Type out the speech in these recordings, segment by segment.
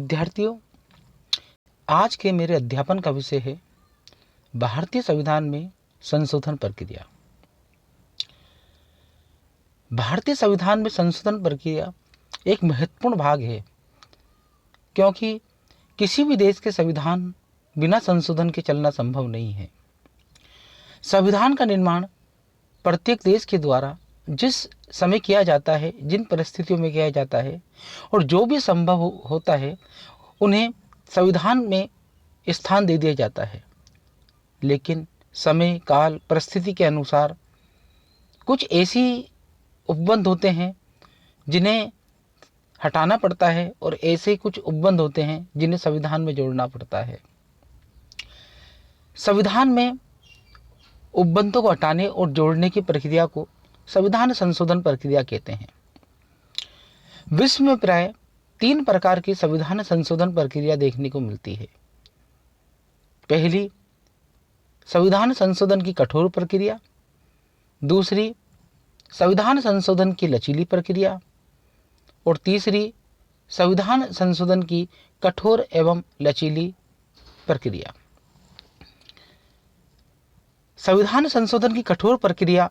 विद्यार्थियों, आज के मेरे अध्यापन का विषय है भारतीय संविधान में संशोधन प्रक्रिया। भारतीय संविधान में संशोधन प्रक्रिया एक महत्वपूर्ण भाग है, क्योंकि किसी भी देश के संविधान बिना संशोधन के चलना संभव नहीं है। संविधान का निर्माण प्रत्येक देश के द्वारा जिस समय किया जाता है, जिन परिस्थितियों में किया जाता है और जो भी संभव होता है, उन्हें संविधान में स्थान दे दिया जाता है। लेकिन समय, काल, परिस्थिति के अनुसार कुछ ऐसी उपबंध होते हैं जिन्हें हटाना पड़ता है और ऐसे कुछ उपबंध होते हैं जिन्हें संविधान में जोड़ना पड़ता है। संविधान में उपबंधों को हटाने और जोड़ने की प्रक्रिया को संविधान संशोधन प्रक्रिया कहते हैं। विश्व में प्राय 3 प्रकार की संविधान संशोधन प्रक्रिया देखने को मिलती है। पहली, संविधान संशोधन की कठोर प्रक्रिया। दूसरी, संविधान संशोधन की लचीली प्रक्रिया। और तीसरी, संविधान संशोधन की कठोर एवं लचीली प्रक्रिया। संविधान संशोधन की कठोर प्रक्रिया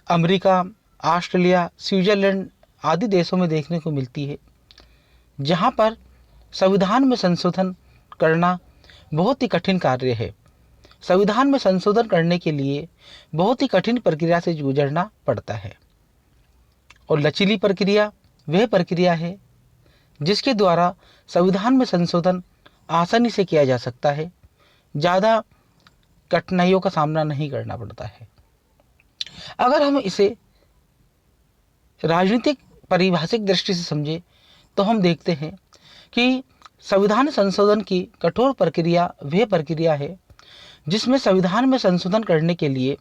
अमेरिका, ऑस्ट्रेलिया, स्विट्जरलैंड आदि देशों में देखने को मिलती है, जहां पर संविधान में संशोधन करना बहुत ही कठिन कार्य है। संविधान में संशोधन करने के लिए बहुत ही कठिन प्रक्रिया से गुजरना पड़ता है। और लचीली प्रक्रिया वह प्रक्रिया है जिसके द्वारा संविधान में संशोधन आसानी से किया जा सकता है, ज़्यादा कठिनाइयों का सामना नहीं करना पड़ता है। अगर हम इसे राजनीतिक पारिभाषिक दृष्टि से समझें तो हम देखते हैं कि संविधान संशोधन की कठोर प्रक्रिया वह प्रक्रिया है जिसमें संविधान में संशोधन करने के लिए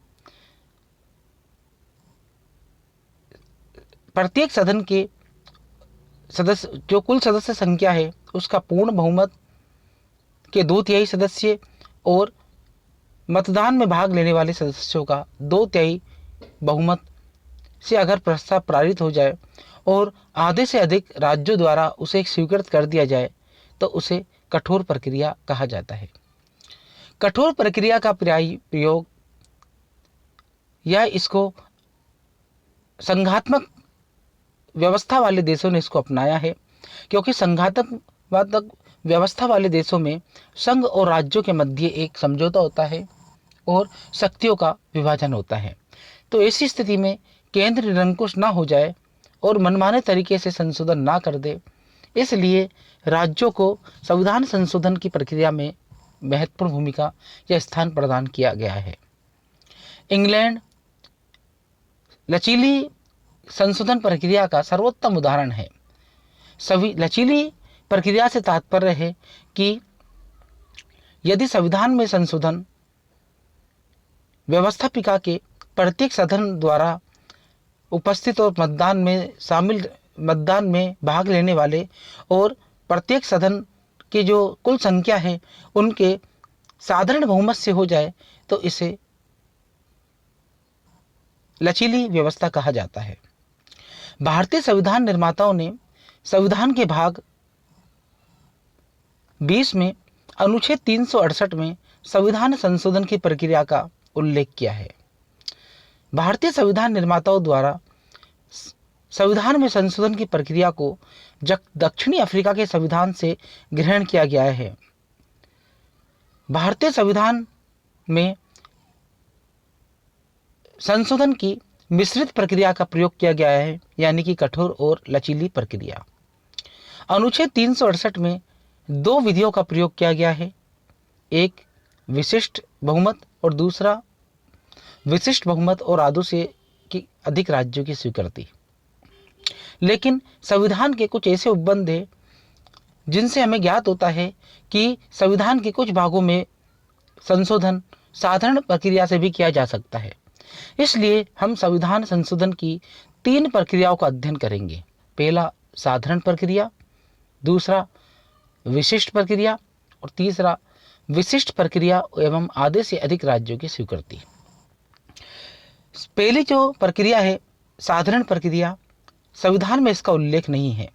प्रत्येक सदन के सदस्य, जो कुल सदस्य संख्या है, उसका पूर्ण बहुमत के 2/3 सदस्य और मतदान में भाग लेने वाले सदस्यों का 2/3 बहुमत से अगर प्रस्ताव पारित हो जाए और आधे से अधिक राज्यों द्वारा उसे स्वीकृत कर दिया जाए तो उसे कठोर प्रक्रिया कहा जाता है। कठोर प्रक्रिया का प्रयोग या इसको संघात्मक व्यवस्था वाले देशों ने इसको अपनाया है, क्योंकि संघात्मक व्यवस्था वाले देशों में संघ और राज्यों के मध्य एक समझौता होता है और शक्तियों का विभाजन होता है। तो ऐसी स्थिति में केंद्र निरंकुश ना हो जाए और मनमाने तरीके से संशोधन ना कर दे, इसलिए राज्यों को संविधान संशोधन की प्रक्रिया में महत्वपूर्ण भूमिका या स्थान प्रदान किया गया है। इंग्लैंड लचीली संशोधन प्रक्रिया का सर्वोत्तम उदाहरण है। सभी लचीली प्रक्रिया से तात्पर्य है कि यदि संविधान में संशोधन व्यवस्थापिका के प्रत्येक सदन द्वारा उपस्थित और मतदान में भाग लेने वाले और प्रत्येक सदन की जो कुल संख्या है उनके साधारण बहुमत से हो जाए तो इसे लचीली व्यवस्था कहा जाता है। भारतीय संविधान निर्माताओं ने संविधान के भाग 20 में अनुच्छेद 368 में संविधान संशोधन की प्रक्रिया का उल्लेख किया है। भारतीय संविधान निर्माताओं द्वारा संविधान में संशोधन की प्रक्रिया को दक्षिणी अफ्रीका के संविधान से ग्रहण किया गया है। भारतीय संविधान में संशोधन की मिश्रित प्रक्रिया का प्रयोग किया गया है, यानी कि कठोर और लचीली प्रक्रिया। अनुच्छेद 368 में 2 विधियों का प्रयोग किया गया है, एक विशिष्ट बहुमत और दूसरा विशिष्ट बहुमत और आधे से अधिक राज्यों की स्वीकृति। लेकिन संविधान के कुछ ऐसे उपबंध हैं जिनसे हमें ज्ञात होता है कि संविधान के कुछ भागों में संशोधन साधारण प्रक्रिया से भी किया जा सकता है। इसलिए हम संविधान संशोधन की 3 प्रक्रियाओं का अध्ययन करेंगे। पहला साधारण प्रक्रिया, दूसरा विशिष्ट प्रक्रिया और तीसरा विशिष्ट प्रक्रिया एवं आधे से अधिक राज्यों की स्वीकृति। पहली जो प्रक्रिया है साधारण प्रक्रिया, संविधान में इसका उल्लेख नहीं है,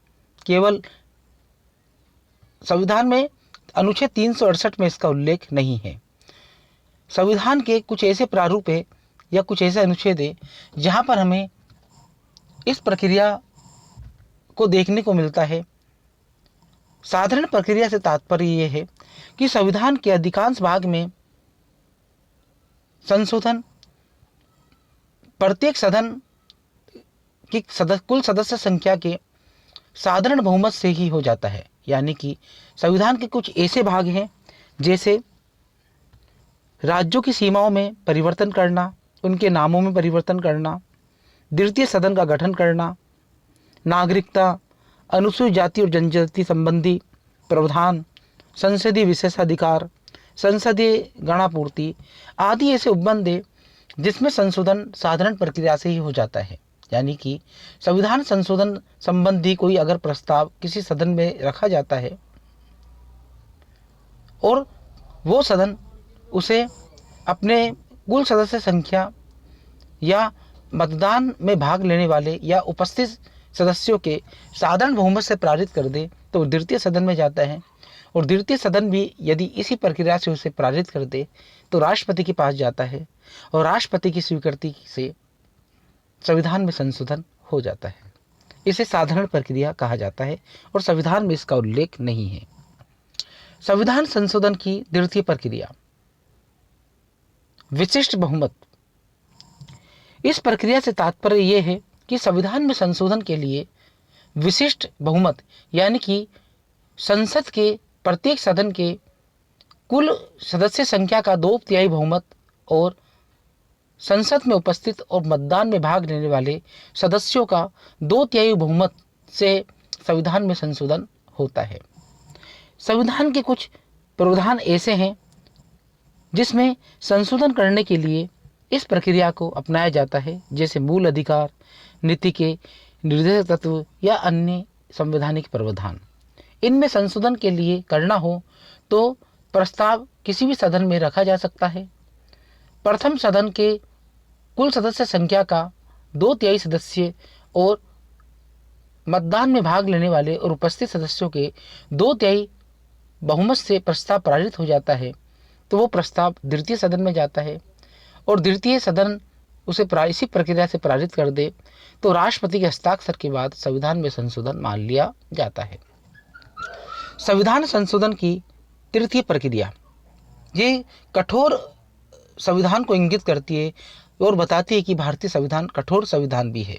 केवल संविधान में अनुच्छेद 368 में इसका उल्लेख नहीं है। संविधान के कुछ ऐसे प्रारूप है या कुछ ऐसे अनुच्छेद है जहाँ पर हमें इस प्रक्रिया को देखने को मिलता है। साधारण प्रक्रिया से तात्पर्य ये है कि संविधान के अधिकांश भाग में संशोधन प्रत्येक सदन की कुल सदस्य संख्या के साधारण बहुमत से ही हो जाता है। यानी कि संविधान के कुछ ऐसे भाग हैं जैसे राज्यों की सीमाओं में परिवर्तन करना, उनके नामों में परिवर्तन करना, द्वितीय सदन का गठन करना, नागरिकता, अनुसूचित जाति और जनजाति संबंधी प्रावधान, संसदीय विशेषाधिकार, संसदीय गणापूर्ति आदि ऐसे उपबंध है जिसमें संशोधन साधारण प्रक्रिया से ही हो जाता है। यानी कि संविधान संशोधन संबंधी कोई अगर प्रस्ताव किसी सदन में रखा जाता है और वो सदन उसे अपने कुल सदस्य संख्या या मतदान में भाग लेने वाले या उपस्थित सदस्यों के साधारण बहुमत से पारित कर दे तो द्वितीय सदन में जाता है। और द्वितीय सदन भी यदि इसी प्रक्रिया से उसे पारित कर दे तो राष्ट्रपति के पास जाता है और राष्ट्रपति की स्वीकृति से संविधान में संशोधन हो जाता है। इसे साधारण प्रक्रिया कहा जाता है और संविधान में इसका उल्लेख नहीं है। संविधान संशोधन की द्वितीय प्रक्रिया विशिष्ट बहुमत। इस प्रक्रिया से तात्पर्य यह है कि संविधान में संशोधन के लिए विशिष्ट बहुमत यानी कि संसद के प्रत्येक सदन के कुल सदस्य संख्या का 2/3 बहुमत और संसद में उपस्थित और मतदान में भाग लेने वाले सदस्यों का 2/3 बहुमत से संविधान में संशोधन होता है। संविधान के कुछ प्रावधान ऐसे हैं जिसमें संशोधन करने के लिए इस प्रक्रिया को अपनाया जाता है, जैसे मूल अधिकार, नीति के निर्देशक तत्व या अन्य संवैधानिक प्रावधान। इनमें संशोधन के लिए करना हो तो प्रस्ताव किसी भी सदन में रखा जा सकता है। प्रथम सदन के कुल सदस्य संख्या का 2/3 सदस्य और मतदान में भाग लेने वाले और उपस्थित सदस्यों के 2/3 बहुमत से प्रस्ताव पारित हो जाता है तो वो प्रस्ताव द्वितीय सदन में जाता है और द्वितीय सदन उसे इसी प्रक्रिया से पारित कर दे तो राष्ट्रपति के हस्ताक्षर के बाद संविधान में संशोधन मान लिया जाता है। संविधान संशोधन की तृतीय प्रक्रिया ये कठोर संविधान को इंगित करती है और बताती है कि भारतीय संविधान कठोर संविधान भी है।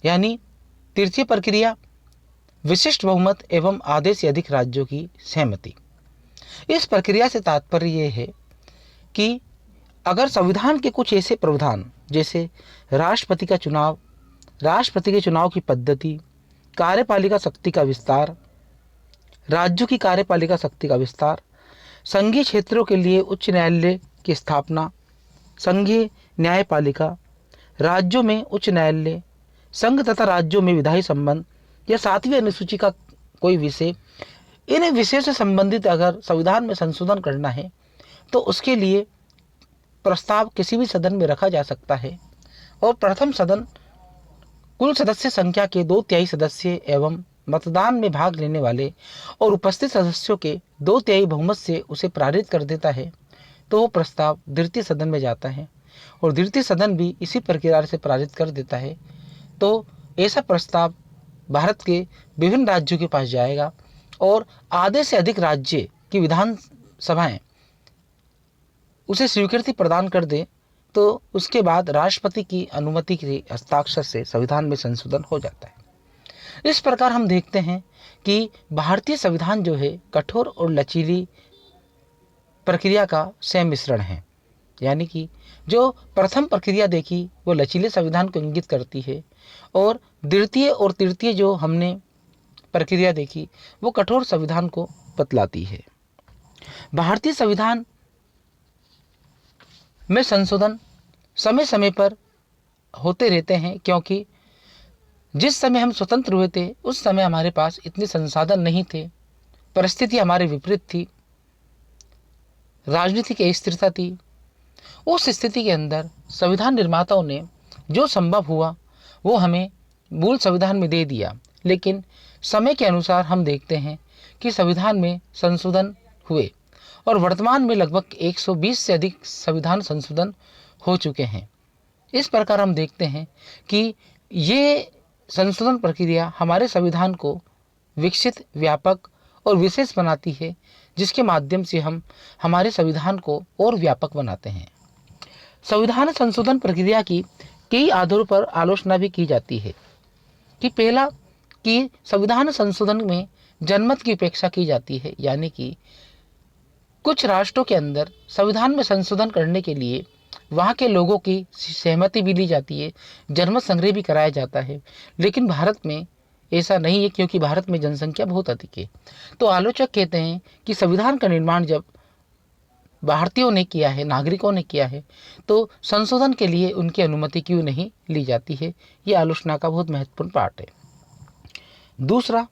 यानी तृतीय प्रक्रिया विशिष्ट बहुमत एवं आधे से अधिक राज्यों की सहमति। इस प्रक्रिया से तात्पर्य यह है कि अगर संविधान के कुछ ऐसे प्रावधान जैसे राष्ट्रपति का चुनाव, राष्ट्रपति के चुनाव की पद्धति, कार्यपालिका शक्ति का विस्तार, राज्यों की कार्यपालिका शक्ति का विस्तार, संघीय क्षेत्रों के लिए उच्च न्यायालय की स्थापना, संघीय न्यायपालिका, राज्यों में उच्च न्यायालय, संघ तथा राज्यों में विधायी संबंध या 7वीं अनुसूची का कोई विषय, इन विषय से संबंधित अगर संविधान में संशोधन करना है तो उसके लिए प्रस्ताव किसी भी सदन में रखा जा सकता है और प्रथम सदन कुल सदस्य संख्या के 2/3 सदस्य एवं मतदान में भाग लेने वाले और उपस्थित सदस्यों के 2/3 बहुमत से उसे पारित कर देता है तो वो प्रस्ताव द्वितीय सदन में जाता है और द्वितीय सदन भी इसी प्रक्रिया से पारित कर देता है तो ऐसा प्रस्ताव भारत के विभिन्न राज्यों के पास जाएगा और आधे से अधिक राज्य की विधानसभाएं उसे स्वीकृति प्रदान कर दे तो उसके बाद राष्ट्रपति की अनुमति के हस्ताक्षर से संविधान में संशोधन हो जाता है। इस प्रकार हम देखते हैं कि भारतीय संविधान जो है कठोर और लचीली प्रक्रिया का सम्मिश्रण है। यानी कि जो प्रथम प्रक्रिया देखी वो लचीले संविधान को इंगित करती है और द्वितीय और तृतीय जो हमने प्रक्रिया देखी वो कठोर संविधान को बतलाती है। भारतीय संविधान में संशोधन समय समय पर होते रहते हैं क्योंकि जिस समय हम स्वतंत्र हुए थे उस समय हमारे पास इतने संसाधन नहीं थे, परिस्थिति हमारे विपरीत थी, राजनीतिक अस्थिरता थी। उस स्थिति के अंदर संविधान निर्माताओं ने जो संभव हुआ वो हमें मूल संविधान में दे दिया, लेकिन समय के अनुसार हम देखते हैं कि संविधान में संशोधन हुए और वर्तमान में लगभग 120 से अधिक संविधान संशोधन हो चुके हैं। इस प्रकार हम देखते हैं कि ये संशोधन प्रक्रिया हमारे संविधान को विकसित, व्यापक और विशेष बनाती है, जिसके माध्यम से हम हमारे संविधान को और व्यापक बनाते हैं। संविधान संशोधन प्रक्रिया की कई आधारों पर आलोचना भी की जाती है कि पहला कि संविधान संशोधन में जनमत की उपेक्षा की जाती है, यानी कि कुछ राष्ट्रों के अंदर संविधान में संशोधन करने के लिए वहाँ के लोगों की सहमति भी ली जाती है, जनमत संग्रह भी कराया जाता है। लेकिन भारत में ऐसा नहीं है, क्योंकि भारत में जनसंख्या बहुत अधिक है। तो आलोचक कहते हैं कि संविधान का निर्माण जब भारतीयों ने किया है, नागरिकों ने किया है, तो संशोधन के लिए उनकी अनुमति क्यों नहीं ली जाती है। ये आलोचना का बहुत महत्वपूर्ण पार्ट है। दूसरा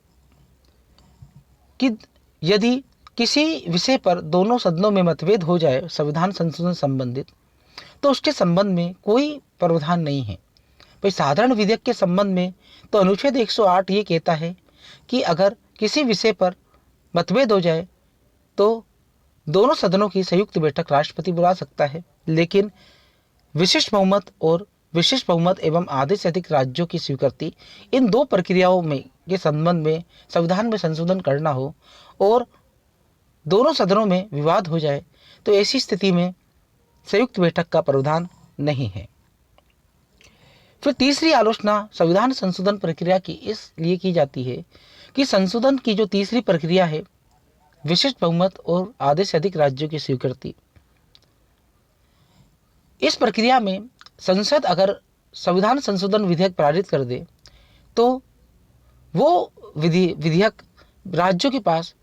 कि यदि किसी विषय पर दोनों सदनों में मतभेद हो जाए संविधान संशोधन संबंधित, तो उसके संबंध में कोई प्रावधान नहीं है। भाई साधारण विधेयक के संबंध में तो अनुच्छेद 108 ये कहता है कि अगर किसी विषय पर मतभेद हो जाए तो दोनों सदनों की संयुक्त बैठक राष्ट्रपति बुला सकता है। लेकिन विशिष्ट बहुमत और विशेष बहुमत एवं आधे से अधिक राज्यों की स्वीकृति, इन दो प्रक्रियाओं में के संबंध में संविधान में संशोधन करना हो और दोनों सदनों में विवाद हो जाए, तो ऐसी स्थिति में संयुक्त बैठक का प्रावधान नहीं है। फिर तीसरी आलोचना संविधान संशोधन प्रक्रिया की इसलिए की जाती है कि संशोधन की जो तीसरी प्रक्रिया है, विशिष्ट बहुमत और आधे से अधिक राज्यों की स्वीकृति, इस प्रक्रिया में संसद अगर संविधान संशोधन विधेयक पारित कर दे तो वो विधेयक राज्यों के पास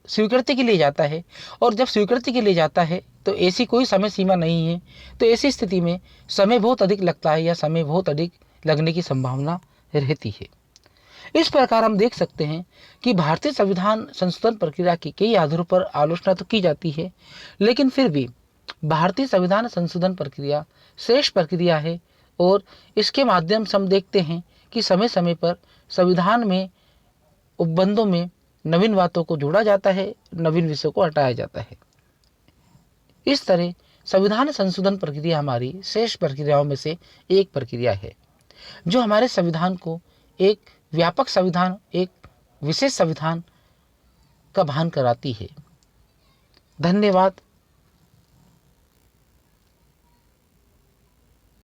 स्वीकृति के लिए जाता है, और जब स्वीकृति के लिए जाता है तो ऐसी कोई समय सीमा नहीं है। तो ऐसी स्थिति में समय बहुत अधिक लगता है या समय बहुत अधिक लगने की संभावना रहती है। इस प्रकार हम देख सकते हैं कि भारतीय संविधान संशोधन प्रक्रिया की कई आधारों पर आलोचना तो की जाती है, लेकिन फिर भी भारतीय संविधान संशोधन प्रक्रिया श्रेष्ठ प्रक्रिया है और इसके माध्यम से हम देखते हैं कि समय समय पर संविधान में उपबंधों में नवीन बातों को जोड़ा जाता है, नवीन विषयों को हटाया जाता है। इस तरह संविधान संशोधन प्रक्रिया हमारी श्रेष्ठ प्रक्रियाओं में से एक प्रक्रिया है, जो हमारे संविधान को एक व्यापक संविधान, एक विशेष संविधान का भान कराती है। धन्यवाद।